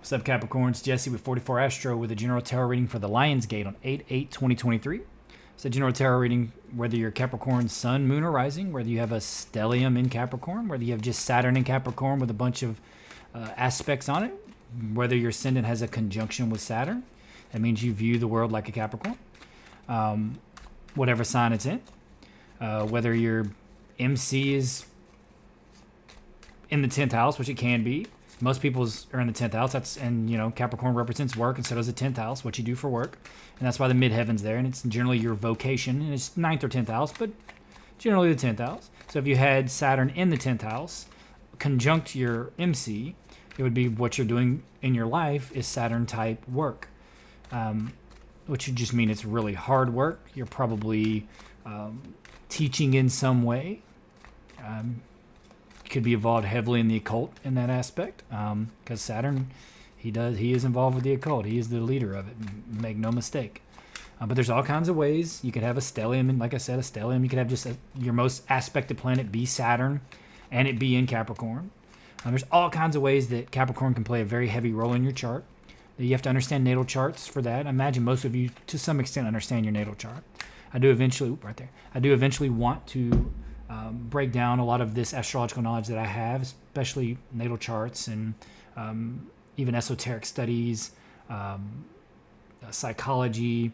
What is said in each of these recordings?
What's up, Capricorn? It's Jesse with 44 Astro with a general tarot reading for the Lionsgate on 8/8/2023. It's a general tarot reading whether you're Capricorn, Sun, Moon, or Rising, whether you have a stellium in Capricorn, whether you have just Saturn in Capricorn with a bunch of aspects on it, whether your ascendant has a conjunction with Saturn. That means you view the world like a Capricorn, whatever sign it's in. Whether your MC is in the 10th house, which it can be. Most people's are in the 10th house. And Capricorn represents work, and so does the 10th house, what you do for work. And that's why the midheaven's there, and it's generally your vocation, and it's 9th or 10th house, but generally the 10th house. So if you had Saturn in the 10th house, conjunct your MC, it would be what you're doing in your life is Saturn-type work, which would just mean it's really hard work. You're probably teaching in some way. Could be involved heavily in the occult in that aspect, because Saturn, he is involved with the occult. He is the leader of it. Make no mistake. But there's all kinds of ways you could have a stellium, and like I said, a stellium. You could have just your most aspected planet be Saturn, and it be in Capricorn. There's all kinds of ways that Capricorn can play a very heavy role in your chart. You have to understand natal charts for that. I imagine most of you, to some extent, understand your natal chart. I do eventually want to break down a lot of this astrological knowledge that I have, especially natal charts and even esoteric studies, psychology,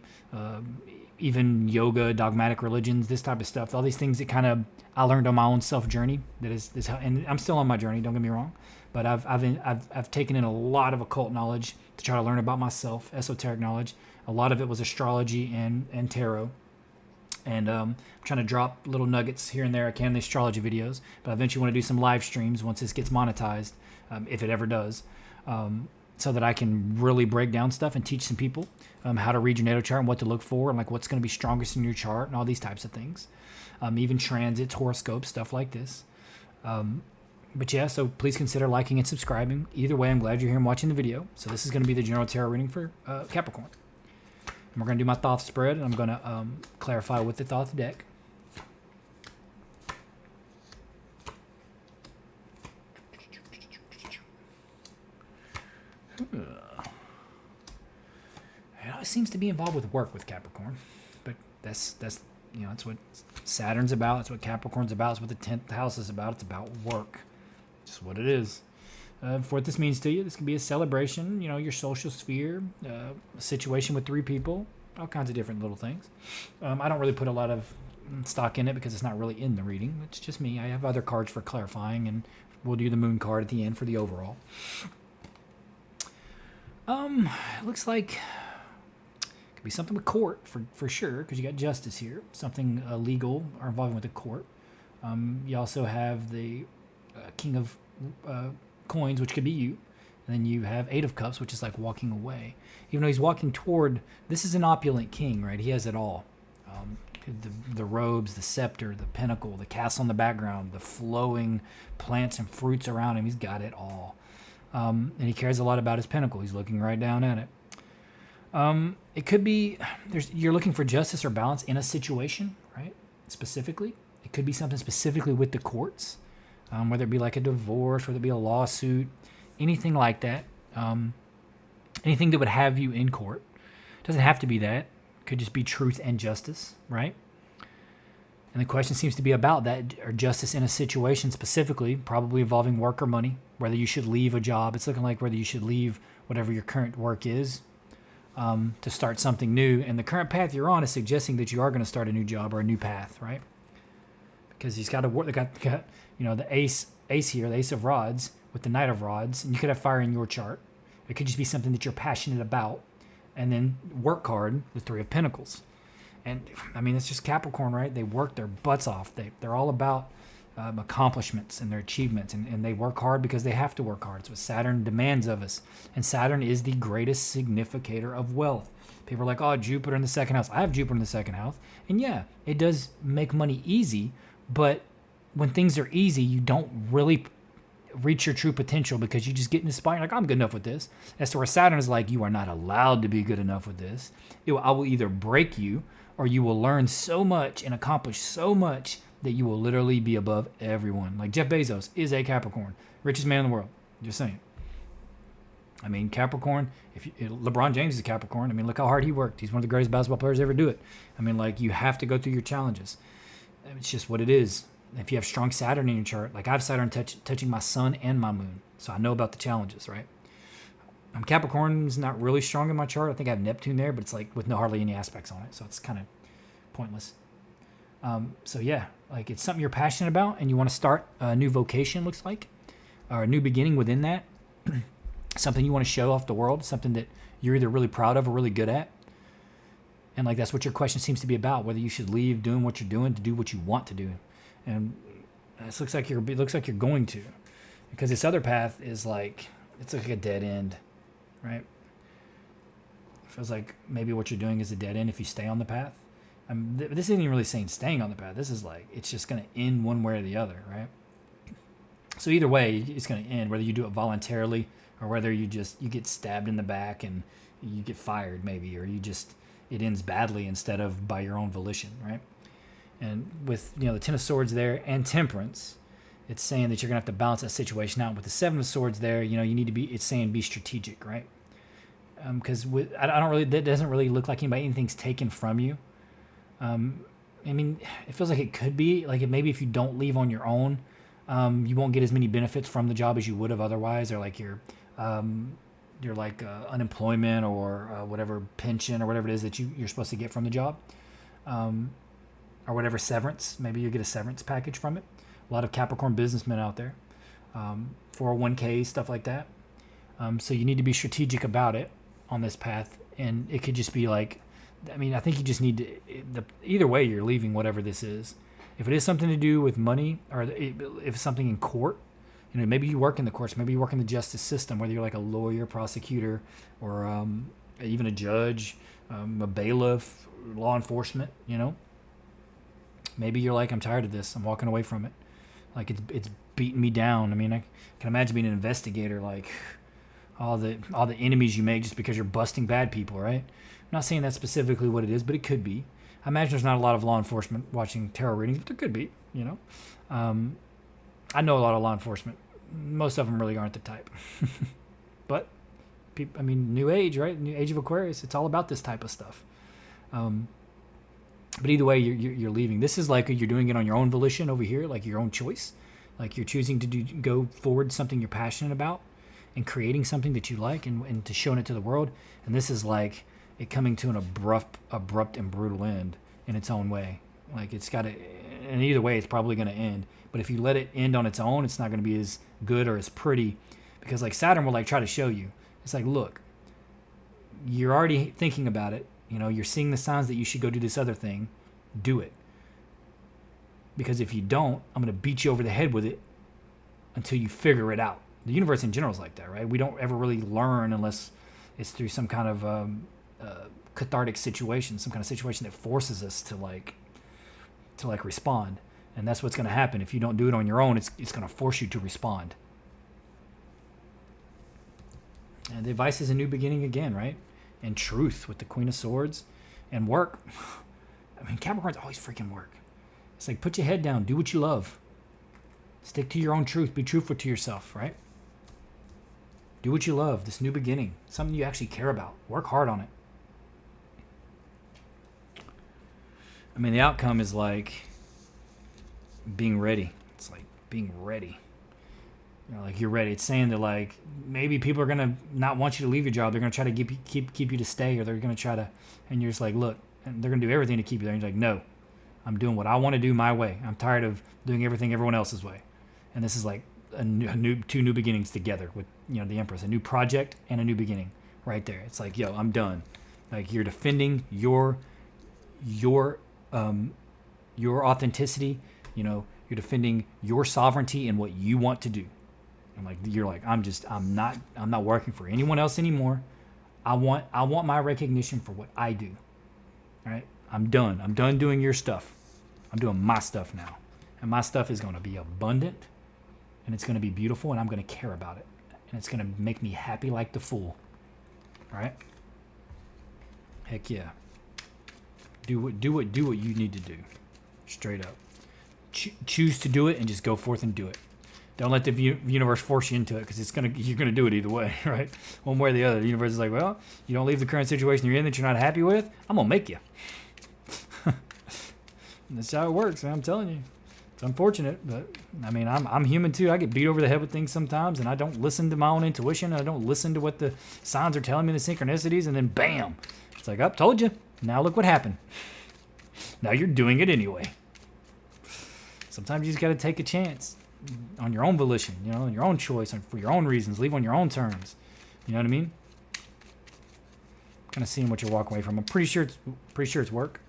even yoga, dogmatic religions, this type of stuff. All these things that kind of I learned on my own self journey. That is how, and I'm still on my journey. Don't get me wrong, but I've taken in a lot of occult knowledge to try to learn about myself, esoteric knowledge. A lot of it was astrology and tarot. And I'm trying to drop little nuggets here and there I can in the astrology videos, but I eventually want to do some live streams once this gets monetized, if it ever does, so that I can really break down stuff and teach some people how to read your natal chart and what to look for and like what's going to be strongest in your chart and all these types of things, even transits, horoscopes, stuff like this. But yeah, so please consider liking and subscribing. Either way, I'm glad you're here and watching the video. So this is going to be the general tarot reading for Capricorn. And we're going to do my thought spread, and I'm going to clarify with the thought deck. It always seems to be involved with work with Capricorn, but that's what Saturn's about. That's what Capricorn's about. It's what the 10th house is about. It's about work. Just what it is. For what this means to you, this can be a celebration, your social sphere, a situation with 3 people, all kinds of different little things. I don't really put a lot of stock in it because it's not really in the reading. It's just me. I have other cards for clarifying, and we'll do the moon card at the end for the overall. It looks like it could be something with court for sure, because you got justice here, something legal or involving with the court. You also have the King of Coins, which could be you, and then you have 8 of Cups, which is like walking away. Even though he's walking toward, this is an opulent king, right? He has it all. The robes, the scepter, the pinnacle, the castle in the background, the flowing plants and fruits around him. He's got it all. And he cares a lot about his pinnacle. He's looking right down at it. It could be you're looking for justice or balance in a situation, right? Specifically. It could be something specifically with the courts. Whether it be like a divorce, whether it be a lawsuit, anything like that. Anything that would have you in court. Doesn't have to be that. It could just be truth and justice, right? And the question seems to be about that, or justice in a situation specifically, probably involving work or money, whether you should leave a job. It's looking like whether you should leave whatever your current work is to start something new. And the current path you're on is suggesting that you are going to start a new job or a new path, right? Because he's got to work. They got the ace here, the Ace of Rods with the Knight of Rods, and you could have fire in your chart. It could just be something that you're passionate about, and then work card, the 3 of Pentacles. And I mean, it's just Capricorn, right? They work their butts off. They're all about accomplishments and their achievements, and they work hard because they have to work hard. It's what Saturn demands of us, and Saturn is the greatest significator of wealth. People are like, oh, Jupiter in the 2nd house. I have Jupiter in the 2nd house, and yeah, it does make money easy, but when things are easy, you don't really reach your true potential because you just get inspired. Like, I'm good enough with this. As to where Saturn is like, you are not allowed to be good enough with this. I will either break you, or you will learn so much and accomplish so much that you will literally be above everyone. Like Jeff Bezos is a Capricorn, richest man in the world. Just saying. I mean, Capricorn, LeBron James is a Capricorn. I mean, look how hard he worked. He's one of the greatest basketball players to ever do it. I mean, like, you have to go through your challenges. It's just what it is. If you have strong Saturn in your chart, like I have Saturn touching my sun and my moon, so I know about the challenges, right? Capricorn's not really strong in my chart. I think I have Neptune there, but it's like with hardly any aspects on it, so it's kind of pointless. So yeah, like it's something you're passionate about and you want to start a new vocation, looks like, or a new beginning within that. Something you want to show off the world, something that you're either really proud of or really good at. And like that's what your question seems to be about, whether you should leave doing what you're doing to do what you want to do. And it looks like you're going to, because this other path is like, it's like a dead end, right? It feels like maybe what you're doing is a dead end if you stay on the path. This isn't even really saying staying on the path. This is like, it's just going to end one way or the other, right? So either way, it's going to end, whether you do it voluntarily or whether you get stabbed in the back and you get fired maybe, or it ends badly instead of by your own volition, right? And with, the Ten of Swords there and Temperance, it's saying that you're going to have to balance that situation out. With the Seven of Swords there, you need to be, it's saying be strategic, right? Because that doesn't really look like anything's taken from you. I mean, it feels like it could be, like maybe if you don't leave on your own, you won't get as many benefits from the job as you would have otherwise, or like your unemployment or whatever pension or whatever it is that you're supposed to get from the job, or whatever severance. Maybe you get a severance package from it. A lot of Capricorn businessmen out there, 401k, stuff like that. So you need to be strategic about it on this path, and it could just be like, I mean, I think you just need to, either way you're leaving whatever this is. If it is something to do with money, or if it's something in court, maybe you work in the courts, maybe you work in the justice system, whether you're like a lawyer, prosecutor, or even a judge, a bailiff, law enforcement, Maybe you're like, I'm tired of this. I'm walking away from it. Like it's beating me down. I mean, I can imagine being an investigator, like all the enemies you make just because you're busting bad people, right? I'm not saying that's specifically what it is, but it could be. I imagine there's not a lot of law enforcement watching tarot readings, but there could be, I know a lot of law enforcement. Most of them really aren't the type. But, new age, right? New age of Aquarius. It's all about this type of stuff. But either way, you're leaving. This is like you're doing it on your own volition over here, like your own choice. Like you're choosing to go forward something you're passionate about and creating something that you like and to showing it to the world. And this is like it coming to an abrupt and brutal end in its own way. Like it's got to, and either way, it's probably going to end. But if you let it end on its own, it's not going to be as good or as pretty, because like Saturn will like try to show you. It's like, look, you're already thinking about it. You're seeing the signs that you should go do this other thing. Do it. Because if you don't, I'm going to beat you over the head with it until you figure it out. The universe in general is like that, right? We don't ever really learn unless it's through some kind of cathartic situation, some kind of situation that forces us to respond. And that's what's going to happen. If you don't do it on your own, it's going to force you to respond. And the advice is a new beginning again, right? And truth with the Queen of Swords, and work. I mean, Capricorn's always freaking work. It's like, put your head down, do what you love. Stick to your own truth, be truthful to yourself, right? Do what you love, this new beginning, something you actually care about. Work hard on it. I mean, the outcome is like being ready. It's like being ready. Like you're ready. It's saying that like maybe people are gonna not want you to leave your job. They're gonna try to keep you to stay, or they're gonna try to, and you're just like, look, and they're gonna do everything to keep you there. And you're like, no, I'm doing what I want to do my way. I'm tired of doing everything everyone else's way. And this is like two new beginnings together with the Empress, a new project and a new beginning right there. It's like, yo, I'm done. Like you're defending your authenticity. You're defending your sovereignty and what you want to do. You're like, I'm not working for anyone else anymore. I want my recognition for what I do. All right? I'm done doing your stuff. I'm doing my stuff now. And my stuff is going to be abundant, and it's going to be beautiful, and I'm going to care about it. And it's going to make me happy like the fool. All right? Heck yeah. Do what you need to do. Straight up. Choose to do it and just go forth and do it. Don't let the universe force you into it, because you're gonna do it either way, right? One way or the other. The universe is like, well, you don't leave the current situation you're in that you're not happy with, I'm gonna make you. That's how it works, man. I'm telling you. It's unfortunate, but I mean, I'm human too. I get beat over the head with things sometimes, and I don't listen to my own intuition. I don't listen to what the signs are telling me, the synchronicities, and then bam, it's like, told you. Now look what happened. Now you're doing it anyway. Sometimes you just got to take a chance on your own volition, on your own choice, and for your own reasons. Leave on your own terms. You know what I mean? Kind of seeing what you're walking away from. I'm pretty sure it's work.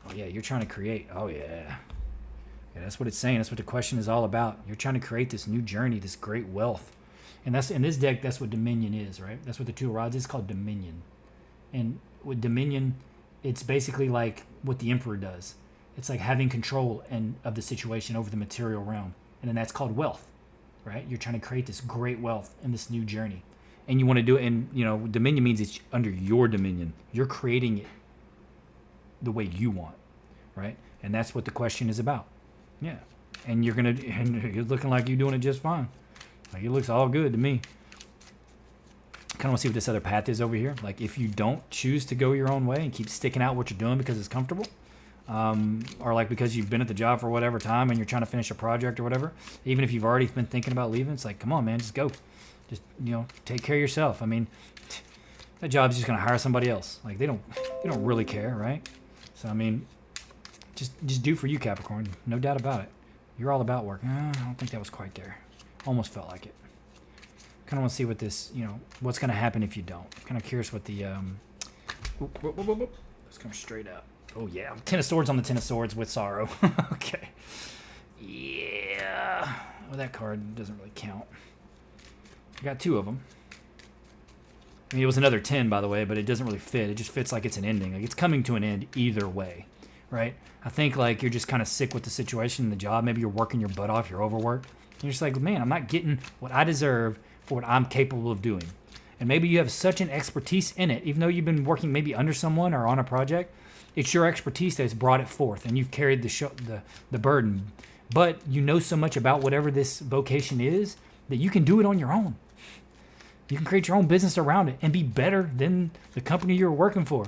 Oh yeah, you're trying to create. Oh yeah. Yeah, that's what it's saying. That's what the question is all about. You're trying to create this new journey, this great wealth. And that's in this deck, that's what Dominion is, right? That's what the Two of Rods is called, Dominion. And with Dominion, it's basically like what the Emperor does. It's like having control of the situation over the material realm. And then that's called wealth, right? You're trying to create this great wealth in this new journey. And you want to do it in, Dominion means it's under your dominion. You're creating it the way you want, right? And that's what the question is about. Yeah. And you're looking like you're doing it just fine. Like, it looks all good to me. Kind of want to see what this other path is over here. Like, if you don't choose to go your own way and keep sticking out what you're doing because it's comfortable, or like because you've been at the job for whatever time and you're trying to finish a project or whatever, even if you've already been thinking about leaving, it's like, come on, man, just go. Just, take care of yourself. I mean, that job's just going to hire somebody else. Like, they don't really care, right? So, I mean, just do for you, Capricorn. No doubt about it. You're all about work. I don't think that was quite there. Almost felt like it. Kind of want to see what this, what's going to happen if you don't. Kind of curious what the, let's come straight up. Oh, yeah. Ten of Swords on the Ten of Swords with sorrow. Okay. Yeah. Well, that card doesn't really count. I got two of them. I mean, it was another 10, by the way, but it doesn't really fit. It just fits like it's an ending. Like, it's coming to an end either way, right? I think, like, you're just kind of sick with the situation in the job. Maybe you're working your butt off. You're overworked. And you're just like, man, I'm not getting what I deserve for what I'm capable of doing. And maybe you have such an expertise in it, even though you've been working maybe under someone or on a project. It's your expertise that's brought it forth, and you've carried the burden. But you know so much about whatever this vocation is that you can do it on your own. You can create your own business around it and be better than the company you're working for.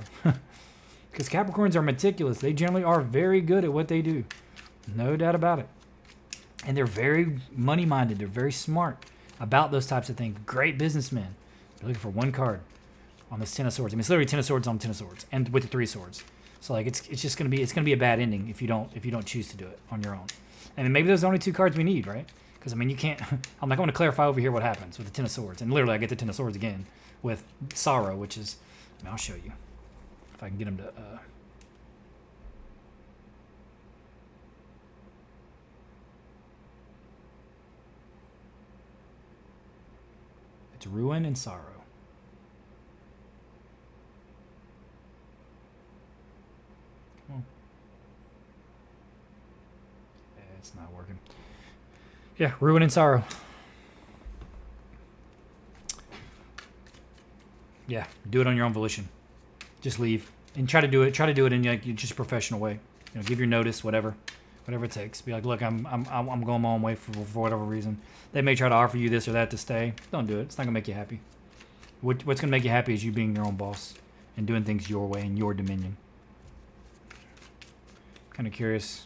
Because Capricorns are meticulous. They generally are very good at what they do. No doubt about it. And they're very money-minded. They're very smart about those types of things. Great businessmen. They're looking for one card on this Ten of Swords. I mean, it's literally Ten of Swords on Ten of Swords, and with the Three of Swords. So like, it's just gonna be a bad ending if you don't choose to do it on your own. And maybe those are the only two cards we need, right? Because, I mean, you can't... I'm like, I want to clarify over here what happens with the Ten of Swords. And literally, I get the Ten of Swords again with Sorrow, which is... I mean, I'll show you. If I can get them to... It's Ruin and Sorrow. Come on. Yeah, it's not working. Yeah, Ruin and Sorrow. Yeah, do it on your own volition. Just leave and try to do it in like just a professional way. Give your notice, whatever it takes. Be like, look, I'm going my own way for whatever reason. They may try to offer you this or that to stay. Don't do it. It's not gonna make you happy. What's gonna make you happy is you being your own boss and doing things your way in your dominion. Kind of curious.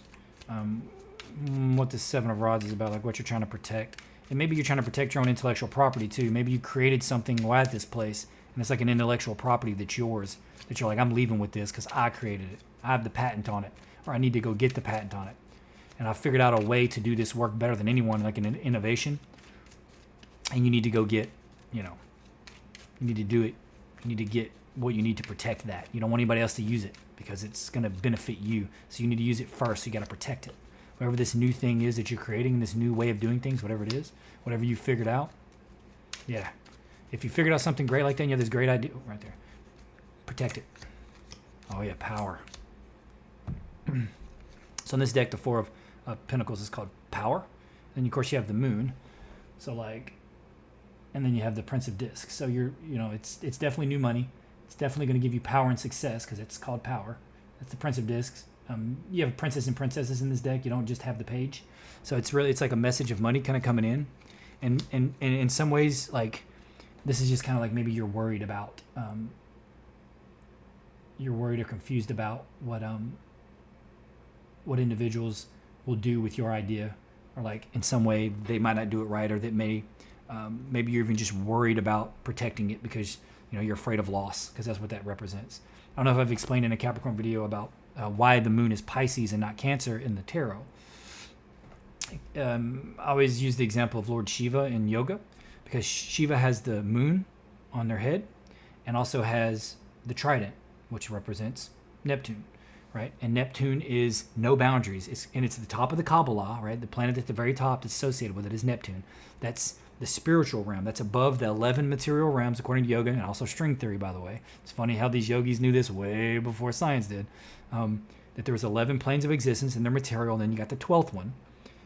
What the Seven of Rods is about, like what you're trying to protect. And maybe you're trying to protect your own intellectual property too. Maybe you created something while at this place, and it's like an intellectual property that's yours, that you're like, I'm leaving with this because I created it. I have the patent on it, or I need to go get the patent on it. And I figured out a way to do this work better than anyone, like an innovation. And you need to go get, you need to do it. You need to get what you need to protect that. You don't want anybody else to use it because it's going to benefit you. So you need to use it first. So you got to protect it. Whatever this new thing is that you're creating, this new way of doing things, whatever it is, whatever you figured out. Yeah. If you figured out something great like that and you have this great idea, right there, protect it. Oh yeah, power. So in this deck, the Four of Pentacles is called Power. Then of course you have the Moon. So like, and then you have the Prince of Discs. So it's definitely new money. It's definitely going to give you power and success because it's called Power. That's the Prince of Discs. You have princes and princesses in this deck. You don't just have the page. So it's like a message of money kind of coming in. And in some ways, like, this is just kind of like maybe you're worried about, you're worried or confused about what individuals will do with your idea, or like in some way they might not do it right, or that maybe you're even just worried about protecting it because you're afraid of loss, because that's what that represents. I don't know if I've explained in a Capricorn video about why the moon is Pisces and not Cancer in the tarot. I always use the example of Lord Shiva in yoga, because Shiva has the moon on their head and also has the trident, which represents Neptune, right? And Neptune is no boundaries. It's at the top of the Kabbalah, right? The planet at the very top that's associated with it is Neptune. That's the spiritual realm. That's above the 11 material realms, according to yoga, and also string theory, by the way. It's funny how these yogis knew this way before science did, that there was 11 planes of existence in their material, and then you got the 12th one,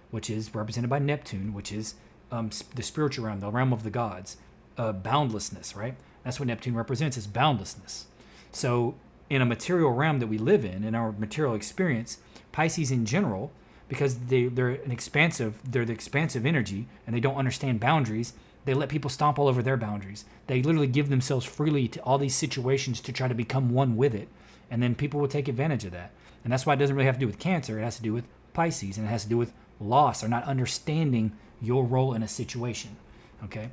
which is represented by Neptune, which is the spiritual realm, the realm of the gods, boundlessness, right? That's what Neptune represents, is boundlessness. So in a material realm that we live in our material experience, Pisces in general, because they're the expansive energy, and they don't understand boundaries, they let people stomp all over their boundaries. They literally give themselves freely to all these situations to try to become one with it, and then people will take advantage of that. And that's why it doesn't really have to do with Cancer. It has to do with Pisces, and it has to do with loss, or not understanding your role in a situation. Okay,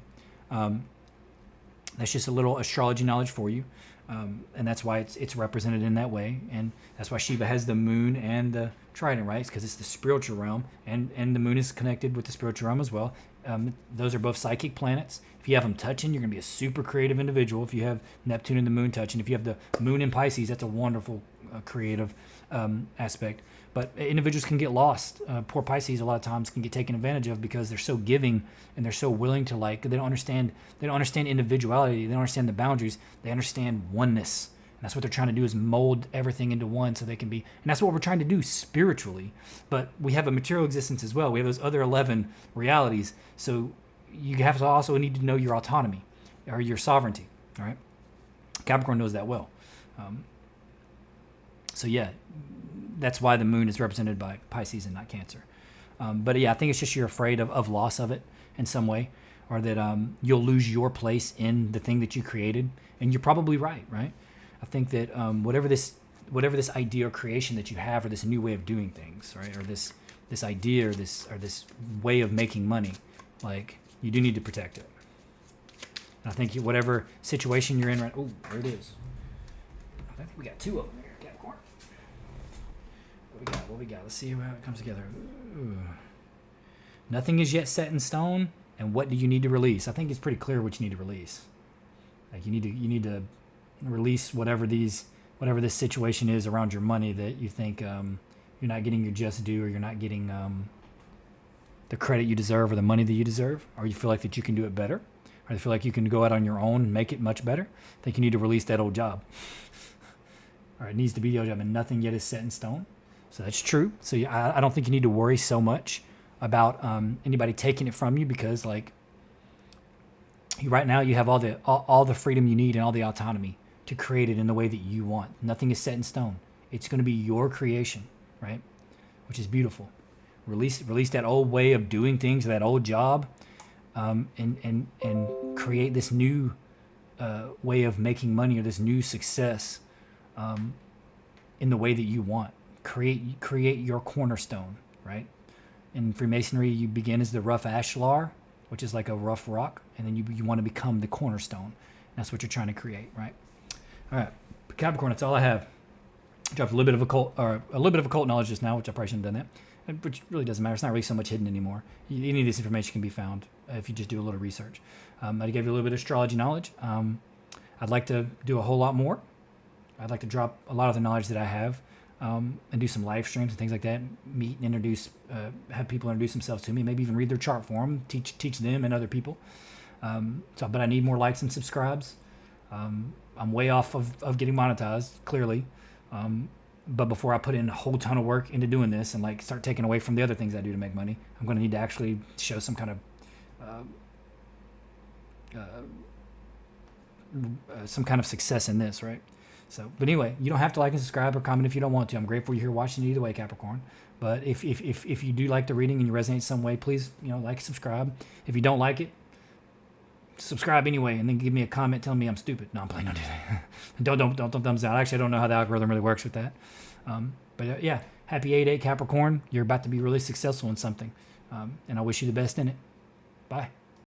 that's just a little astrology knowledge for you, and that's why it's represented in that way, and that's why Shiva has the moon and the trident, right? It's because it's the spiritual realm, and the moon is connected with the spiritual realm as well. Those are both psychic planets. If you have them touching, you're going to be a super creative individual. If you have Neptune and the moon touching, if you have the moon in Pisces, that's a wonderful creative aspect. But individuals can get lost. Poor Pisces a lot of times can get taken advantage of because they're so giving and they're so willing to, like, they don't understand individuality. They don't understand the boundaries. They understand oneness. And that's what they're trying to do, is mold everything into one so they can be. And that's what we're trying to do spiritually. But we have a material existence as well. We have those other 11 realities. So you have to also need to know your autonomy or your sovereignty. All right. Capricorn knows that well. So yeah, that's why the moon is represented by Pisces and not Cancer. But yeah, I think it's just you're afraid of loss of it in some way, or that you'll lose your place in the thing that you created. And you're probably right? I think that whatever this idea or creation that you have, or this new way of doing things, right, or this idea or this way of making money, like, you do need to protect it. And I think whatever situation you're in right, oh, there it is. I think we got two of them here, Capricorn. What we got? Let's see how it comes together. Ooh. Nothing is yet set in stone, and what do you need to release? I think it's pretty clear what you need to release. Like, you need to release whatever this situation is around your money that you think you're not getting your just due, or you're not getting the credit you deserve, or the money that you deserve, or you feel like that you can do it better, or you feel like you can go out on your own and make it much better. I think you need to release that old job. Or it needs to be the old job, and nothing yet is set in stone. So that's true. So I don't think you need to worry so much about anybody taking it from you, because, like, right now you have all the freedom you need and all the autonomy to create it in the way that you want. Nothing is set in stone. It's going to be your creation, right? Which is beautiful. Release that old way of doing things, that old job, and create this new way of making money, or this new success in the way that you want. Create your cornerstone, right? In Freemasonry, you begin as the rough ashlar, which is like a rough rock, and then you want to become the cornerstone. That's what you're trying to create, right? All right, Capricorn, that's all I have. I dropped a little bit of occult knowledge just now, which I probably shouldn't have done that, which really doesn't matter. It's not really so much hidden anymore. Any of this information can be found if you just do a little research. I gave you a little bit of astrology knowledge. I'd like to do a whole lot more. I'd like to drop a lot of the knowledge that I have, and do some live streams and things like that. Meet and introduce, have people introduce themselves to me. Maybe even read their chart for them. Teach them and other people. But I need more likes and subscribes. I'm way off of getting monetized, clearly. But before I put in a whole ton of work into doing this and, like, start taking away from the other things I do to make money, I'm going to need to actually show some kind of success in this, right? So, but anyway, you don't have to like and subscribe or comment if you don't want to. I'm grateful you're here watching it either way, Capricorn. But if you do like the reading and you resonate some way, please, like, subscribe. If you don't like it, subscribe anyway, and then give me a comment telling me I'm stupid. No, I'm playing. Don't do that. don't thumbs down. Actually, I don't know how the algorithm really works with that. But yeah, happy 8/8 Capricorn. You're about to be really successful in something, and I wish you the best in it. Bye.